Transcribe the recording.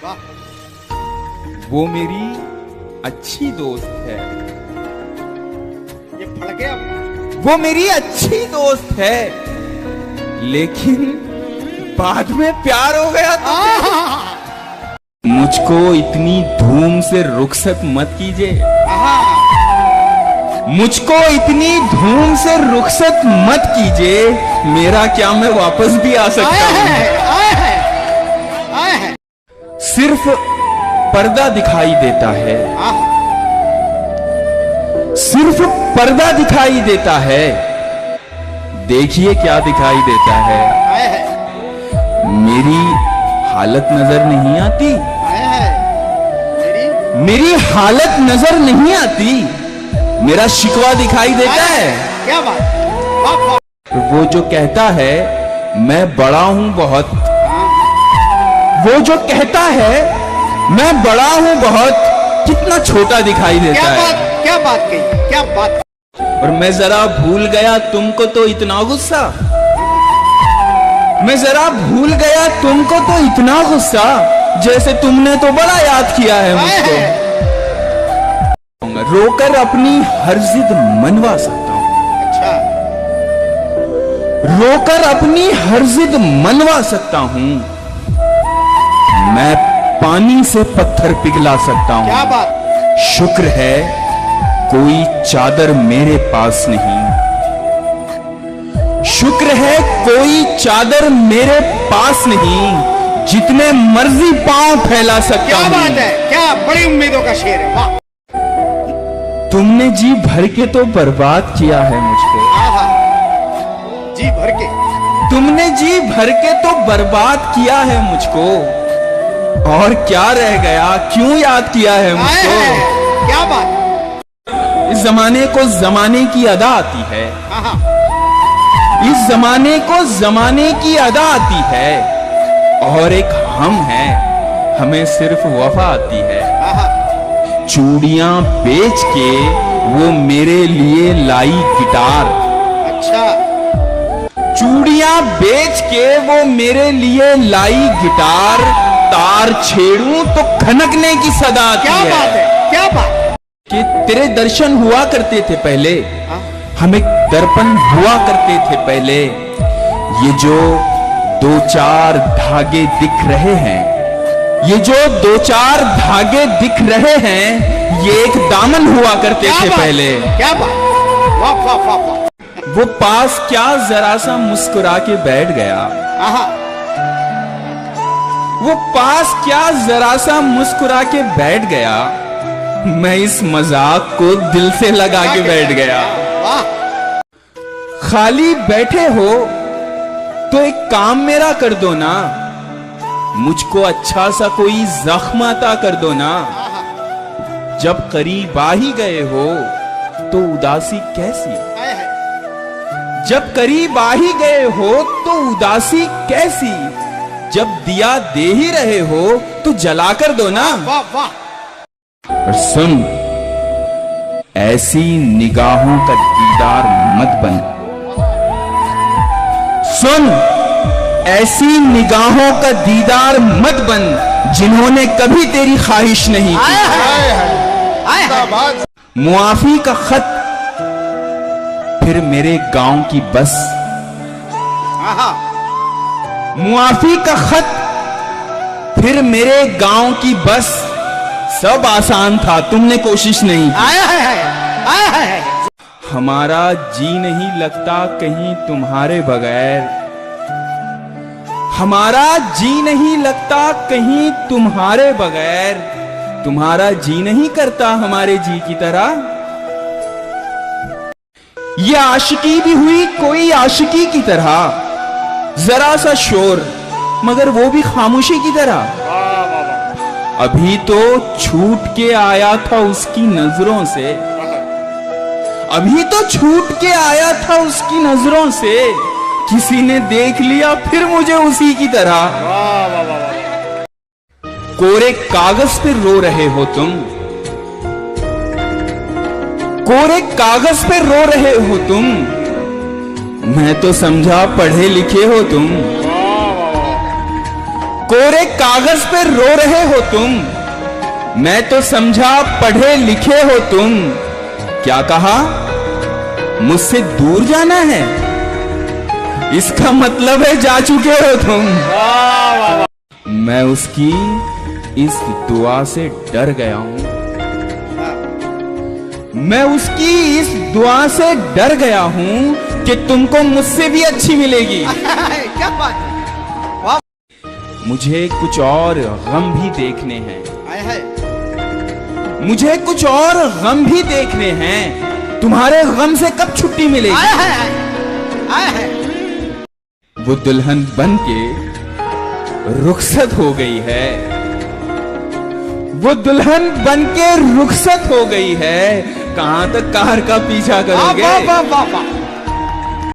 वो मेरी अच्छी दोस्त है। ये फड़ गया। वो मेरी अच्छी दोस्त है, लेकिन बाद में प्यार हो गया तो मुझको इतनी धूम से रुखसत मत कीजिए। मुझको इतनी धूम से रुखसत मत कीजिए। मेरा क्या, मैं वापस भी आ सकता हूँ। सिर्फ पर्दा दिखाई देता है, सिर्फ पर्दा दिखाई देता है। देखिए क्या दिखाई देता है। मेरी हालत नजर नहीं आती, मेरी हालत नजर नहीं आती। मेरा शिकवा दिखाई देता है। क्या बात। वो जो कहता है मैं बड़ा हूं बहुत, वो जो कहता है मैं बड़ा हूं बहुत, कितना छोटा दिखाई देता है। क्या बात कही, क्या बात। और मैं जरा भूल गया तुमको तो इतना गुस्सा, मैं जरा भूल गया तुमको तो इतना गुस्सा, जैसे तुमने तो बड़ा याद किया है मुझको। रोकर अपनी हर जिद मनवा सकता हूं। अच्छा। रोकर अपनी हर जिद मनवा सकता हूं। मैं पानी से पत्थर पिघला सकता हूं। क्या बात। शुक्र है कोई चादर मेरे पास नहीं, शुक्र है कोई चादर मेरे पास नहीं। जितने मर्जी पांव फैला सकता हूं। क्या बात है, क्या बड़ी उम्मीदों का शेर है। वाह। तुमने जी भर के तो बर्बाद किया है मुझको। जी भर के। तुमने जी भर के तो बर्बाद किया है मुझको। और क्या रह गया, क्यों याद किया है मुझको। क्या बात। इस जमाने को जमाने की अदा आती है, इस जमाने को जमाने की अदा आती है। और एक हम हैं, हमें सिर्फ वफा आती है। चूड़ियां बेच के वो मेरे लिए लाई गिटार। अच्छा। चूड़ियां बेच के वो मेरे लिए लाई गिटार। तार छेड़ूं तो खनकने की सदा आती है। क्या बात है, क्या बात। कि तेरे दर्शन हुआ करते थे पहले, हमें दर्पण हुआ करते थे पहले। ये जो दो चार धागे दिख रहे हैं, ये जो दो चार धागे दिख रहे हैं, ये एक दामन हुआ करते थे पहले। क्या बात। वाह वाह वाह वाह। वो पास क्या जरा सा मुस्कुरा के बैठ गया। वो पास क्या जरा सा मुस्कुरा के बैठ गया। मैं इस मजाक को दिल से लगा के बैठ गया। खाली बैठे हो तो एक काम मेरा कर दो ना, मुझको अच्छा सा कोई जख्म अता कर दो ना। जब करीब आ ही गए हो तो उदासी कैसी, जब करीब आ ही गए हो तो उदासी कैसी। जब दिया दे ही रहे हो तो जला कर दो ना। वाह वाह। और सुन, ऐसी निगाहों का दीदार मत बन। सुन, ऐसी निगाहों का दीदार मत बन जिन्होंने कभी तेरी ख्वाहिश नहीं की। मुआफी का खत फिर मेरे गांव की बस। मुआफी का खत फिर मेरे गांव की बस। सब आसान था, तुमने कोशिश नहीं की। हमारा जी नहीं लगता कहीं तुम्हारे बगैर, हमारा जी नहीं लगता कहीं तुम्हारे बगैर। तुम्हारा जी नहीं करता हमारे जी की तरह। ये आशिकी भी हुई कोई आशिकी की तरह, जरा सा शोर मगर वो भी खामोशी की तरह। अभी तो छूट के आया था उसकी नजरों से, अभी तो छूट के आया था उसकी नजरों से। किसी ने देख लिया फिर मुझे उसी की तरह। कोरे कागज पे रो रहे हो तुम, कोरे कागज पे रो रहे हो तुम। मैं तो समझा पढ़े लिखे हो तुम। कोरे कागज पे रो रहे हो तुम, मैं तो समझा पढ़े लिखे हो तुम। क्या कहा? मुझसे दूर जाना है, इसका मतलब है जा चुके हो तुम। वाह वाह वाह। मैं उसकी इस दुआ से डर गया हूं, मैं उसकी इस दुआ से डर गया हूं कि तुमको मुझसे भी अच्छी मिलेगी। क्या बात है। मुझे कुछ और गम भी देखने हैं, आए है। मुझे कुछ और गम भी देखने हैं। तुम्हारे गम से कब छुट्टी मिलेगी? आए है, आए है। वो दुल्हन बन के रुखसत हो गई है, वो दुल्हन बन के रुखसत हो गई है। कहां तक कार का पीछा करोगे? वाह वाह वाह वाह।